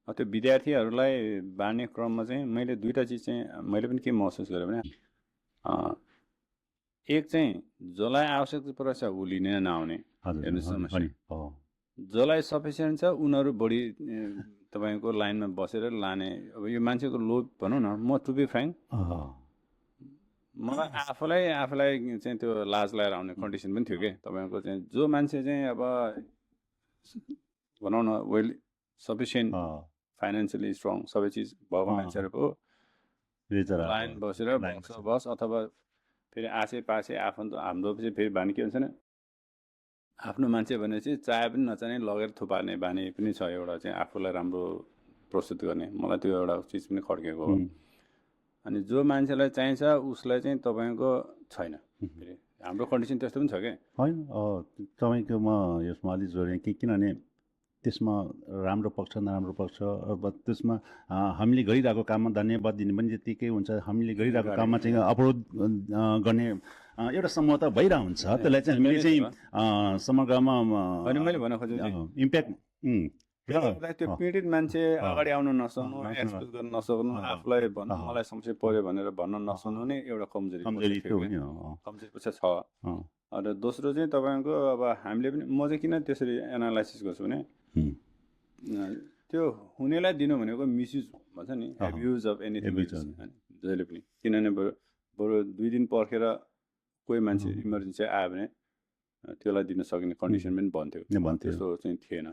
त्यो विद्यार्थीहरूलाई बाँड्ने क्रममा चाहिँ मैले दुईटा चिज चाहिँ मैले पनि के महसुस गरेँ भने एक चाहिँ जसलाई आवश्यकता पर्छ ऊ लिन नआउने हेर्नु समस्या जसलाई सफिसियन्ट छ उनीहरू बढी तपाईँको लाइनमा बसेर लाने अब यो मान्छेको लोभ भनौँ न म टु बी फ्र्याङ्क मलाई आफूलाई चाहिँ त्यो लाज लगाएर आउने कन्डिसन पनि थियो कि तपाईँको चाहिँ जो मान्छे चाहिँ अब भनौँ न वेल सफिसियन्ट फाइनेन्सियली स्ट्रङ सबै चिज भएको मान्छेहरूको लाइन बसेर बस अथवा फेरि आसे पासे आफन्त हाम्रो चाहिँ फेरि बानी के हुन्छ नि आफ्नो मान्छे भनेपछि चाहे पनि नचाहे लगेर थुपार्ने बानी पनि छ एउटा चाहिँ आफूलाई राम्रो प्रस्तुत गर्ने मलाई त्यो एउटा चिज पनि खड्केको हो अनि जो मान्छेलाई चाहिन्छ उसलाई चाहिँ तपाईँको छैन फेरि हाम्रो कन्डिसन त्यस्तो पनि छ क्या होइन तपाईँको म यसमा अलिक जोडेँ कि किनभने त्यसमा राम्रो पक्ष नराम्रो पक्ष अब त्यसमा हामीले गरिरहेको काममा धन्यवाद दिने पनि त्यतिकै हुन्छ हामीले गरिरहेको काममा चाहिँ अवरोध गर्ने एउटा समूह त भइरहेको हुन्छ त्यसलाई चाहिँ हामीले चाहिँ समग्रमा मैले भन्न खोजेको इम्प्याक्ट त्यो पीडित मान्छे अगाडि आउन नसक्नु एक्सप्रेस गर्न नसक्नु आफूलाई भन्नु मलाई समस्या पर्यो भनेर भन्न नसक्नु नै एउटा कमजोरी पछि छ र दोस्रो चाहिँ तपाईँको अब हामीले पनि म चाहिँ किन त्यसरी एनालाइसिस गर्छु भने त्यो हुनेलाई दिनु भनेको मिसयुज भन्छ नि एब्युज अफ एनिथिङ जहिले पनि किनभने बरु 2 दिन पर्खेर कोही मान्छे इमर्जेन्सी आयो भने त्यसलाई दिन सकिने कन्डिसन पनि भन्थ्यो त्यस्तो चाहिँ थिएन